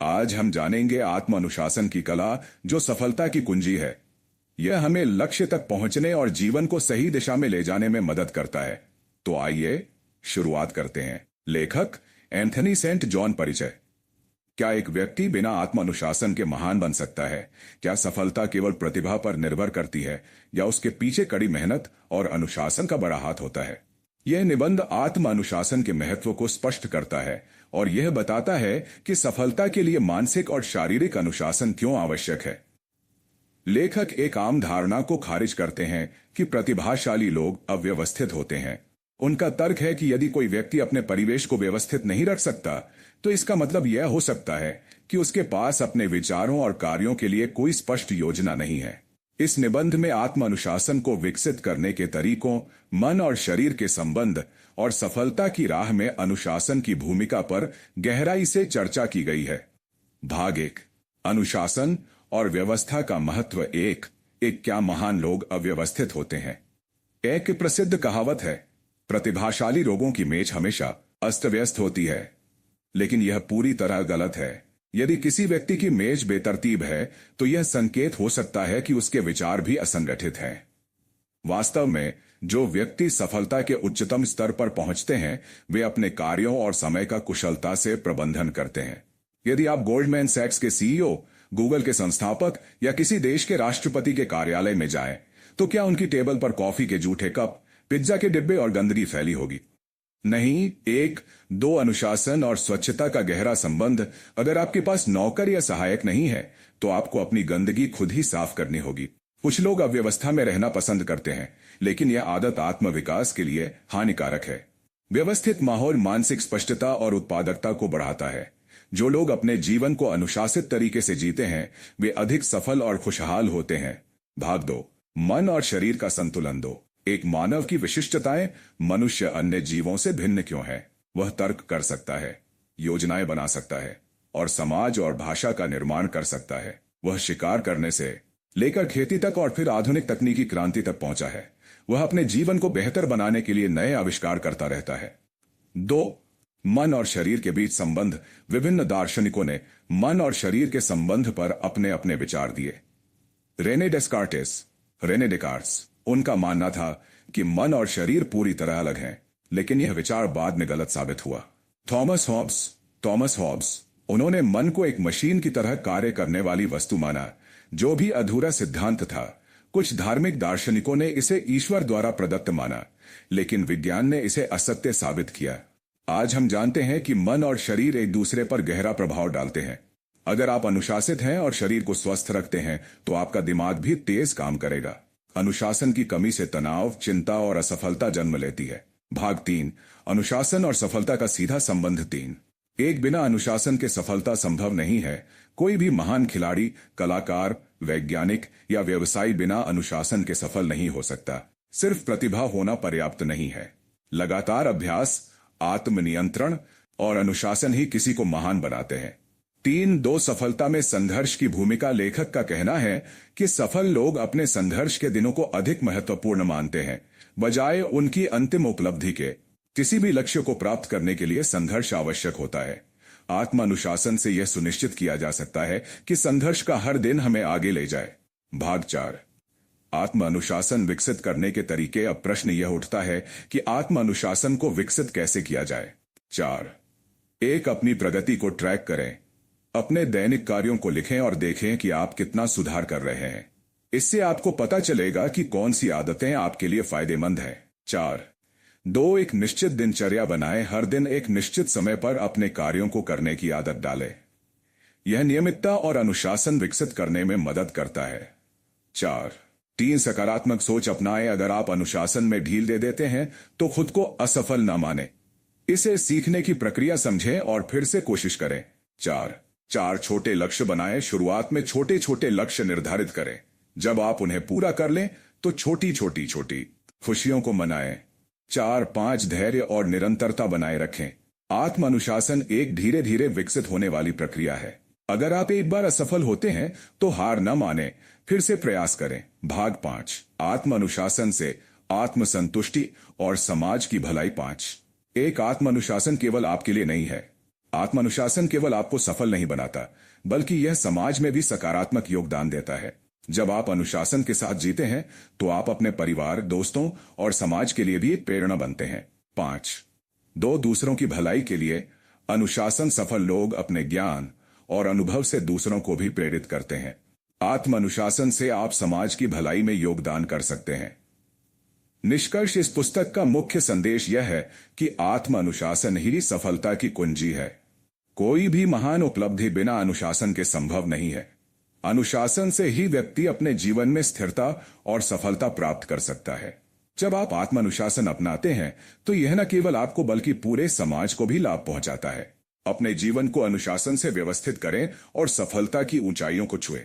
आज हम जानेंगे आत्म अनुशासन की कला जो सफलता की कुंजी है। यह हमें लक्ष्य तक पहुंचने और जीवन को सही दिशा में ले जाने में मदद करता है। तो आइए शुरुआत करते हैं। लेखक एंथनी सेंट जॉन। परिचय। क्या एक व्यक्ति बिना आत्म अनुशासन के महान बन सकता है? क्या सफलता केवल प्रतिभा पर निर्भर करती है या उसके पीछे कड़ी मेहनत और अनुशासन का बड़ा हाथ होता है? यह निबंध आत्म अनुशासन के महत्व को स्पष्ट करता है और यह बताता है कि सफलता के लिए मानसिक और शारीरिक अनुशासन क्यों आवश्यक है। लेखक एक आम धारणा को खारिज करते हैं कि प्रतिभाशाली लोग अव्यवस्थित होते हैं। उनका तर्क है कि यदि कोई व्यक्ति अपने परिवेश को व्यवस्थित नहीं रख सकता तो इसका मतलब यह हो सकता है कि उसके पास अपने विचारों और कार्यों के लिए कोई स्पष्ट योजना नहीं है। इस निबंध में आत्म अनुशासन को विकसित करने के तरीकों, मन और शरीर के संबंध और सफलता की राह में अनुशासन की भूमिका पर गहराई से चर्चा की गई है। भाग 1। अनुशासन और व्यवस्था का महत्व। एक क्या महान लोग अव्यवस्थित होते हैं? एक प्रसिद्ध कहावत है, प्रतिभाशाली लोगों की मेज हमेशा अस्त व्यस्त होती है। लेकिन यह पूरी तरह गलत है। यदि किसी व्यक्ति की मेज बेतरतीब है तो यह संकेत हो सकता है कि उसके विचार भी असंगठित हैं। वास्तव में जो व्यक्ति सफलता के उच्चतम स्तर पर पहुंचते हैं वे अपने कार्यों और समय का कुशलता से प्रबंधन करते हैं। यदि आप गोल्डमैन सैक्स के सीईओ, गूगल के संस्थापक या किसी देश के राष्ट्रपति के कार्यालय में जाएं, तो क्या उनकी टेबल पर कॉफी के जूठे कप, पिज्जा के डिब्बे और गंदगी फैली होगी? नहीं। 1-2 अनुशासन और स्वच्छता का गहरा संबंध। अगर आपके पास नौकर या सहायक नहीं है तो आपको अपनी गंदगी खुद ही साफ करनी होगी। कुछ लोग अव्यवस्था में रहना पसंद करते हैं, लेकिन यह आदत आत्म विकास के लिए हानिकारक है। व्यवस्थित माहौल मानसिक स्पष्टता और उत्पादकता को बढ़ाता है। जो लोग अपने जीवन को अनुशासित तरीके से जीते हैं वे अधिक सफल और खुशहाल होते हैं। भाग 2। मन और शरीर का संतुलन। 2। एक मानव की विशिष्टताएं। मनुष्य अन्य जीवों से भिन्न क्यों है? वह तर्क कर सकता है, योजनाएं बना सकता है और समाज और भाषा का निर्माण कर सकता है। वह शिकार करने से लेकर खेती तक और फिर आधुनिक तकनीकी क्रांति तक पहुंचा है। वह अपने जीवन को बेहतर बनाने के लिए नए आविष्कार करता रहता है। 2। मन और शरीर के बीच संबंध। विभिन्न दार्शनिकों ने मन और शरीर के संबंध पर अपने अपने विचार दिए। रेने डेकार्ट्स, उनका मानना था कि मन और शरीर पूरी तरह अलग हैं, लेकिन यह विचार बाद में गलत साबित हुआ। थॉमस हॉब्स, उन्होंने मन को एक मशीन की तरह कार्य करने वाली वस्तु माना, जो भी अधूरा सिद्धांत था। कुछ धार्मिक दार्शनिकों ने इसे ईश्वर द्वारा प्रदत्त माना, लेकिन विज्ञान ने इसे असत्य साबित किया। आज हम जानते हैं कि मन और शरीर एक दूसरे पर गहरा प्रभाव डालते हैं। अगर आप अनुशासित हैं और शरीर को स्वस्थ रखते हैं तो आपका दिमाग भी तेज काम करेगा। अनुशासन की कमी से तनाव, चिंता और असफलता जन्म लेती है। भाग 3। अनुशासन और सफलता का सीधा संबंध। 3। एक बिना अनुशासन के सफलता संभव नहीं है। कोई भी महान खिलाड़ी, कलाकार, वैज्ञानिक या व्यवसायी बिना अनुशासन के सफल नहीं हो सकता। सिर्फ प्रतिभा होना पर्याप्त नहीं है। लगातार अभ्यास, आत्मनियंत्रण और अनुशासन ही किसी को महान बनाते हैं। 3-2 सफलता में संघर्ष की भूमिका। लेखक का कहना है कि सफल लोग अपने संघर्ष के दिनों को अधिक महत्वपूर्ण मानते हैं, बजाय उनकी अंतिम उपलब्धि के। किसी भी लक्ष्य को प्राप्त करने के लिए संघर्ष आवश्यक होता है। आत्म अनुशासन से यह सुनिश्चित किया जा सकता है कि संघर्ष का हर दिन हमें आगे ले जाए। भाग 4। आत्म अनुशासन विकसित करने के तरीके। अब प्रश्न यह उठता है कि आत्म अनुशासन को विकसित कैसे किया जाए। 4। 1. अपनी प्रगति को ट्रैक करें। अपने दैनिक कार्यों को लिखें और देखें कि आप कितना सुधार कर रहे हैं। इससे आपको पता चलेगा कि कौन सी आदतें आपके लिए फायदेमंद हैं। 4. 2. एक निश्चित दिनचर्या बनाएं। हर दिन एक निश्चित समय पर अपने कार्यों को करने की आदत डालें। यह नियमितता और अनुशासन विकसित करने में मदद करता है। 4. 3. सकारात्मक सोच अपनाएं। अगर आप अनुशासन में ढील दे देते हैं तो खुद को असफल न माने। इसे सीखने की प्रक्रिया समझें और फिर से कोशिश करें। 4 छोटे लक्ष्य बनाएं। शुरुआत में छोटे छोटे लक्ष्य निर्धारित करें। जब आप उन्हें पूरा कर लें तो छोटी खुशियों को मनाएं। 4-5 धैर्य और निरंतरता बनाए रखें। आत्म अनुशासन एक धीरे धीरे विकसित होने वाली प्रक्रिया है। अगर आप एक बार असफल होते हैं तो हार न माने, फिर से प्रयास करें। भाग 5। आत्म अनुशासन से आत्मसंतुष्टि और समाज की भलाई। 5। एक आत्म अनुशासन केवल आपके लिए नहीं है, आत्मानुशासन केवल आपको सफल नहीं बनाता, बल्कि यह समाज में भी सकारात्मक योगदान देता है। जब आप अनुशासन के साथ जीते हैं तो आप अपने परिवार, दोस्तों और समाज के लिए भी एक प्रेरणा बनते हैं। 5. दो दूसरों की भलाई के लिए। अनुशासन सफल लोग अपने ज्ञान और अनुभव से दूसरों को भी प्रेरित करते हैं। आत्म अनुशासन से आप समाज की भलाई में योगदान कर सकते हैं। निष्कर्ष, इस पुस्तक का मुख्य संदेश यह है कि आत्म अनुशासन ही सफलता की कुंजी है। कोई भी महान उपलब्धि बिना अनुशासन के संभव नहीं है। अनुशासन से ही व्यक्ति अपने जीवन में स्थिरता और सफलता प्राप्त कर सकता है। जब आप आत्म अनुशासन अपनाते हैं तो यह न केवल आपको बल्कि पूरे समाज को भी लाभ पहुंचाता है। अपने जीवन को अनुशासन से व्यवस्थित करें और सफलता की ऊंचाइयों को छुएं।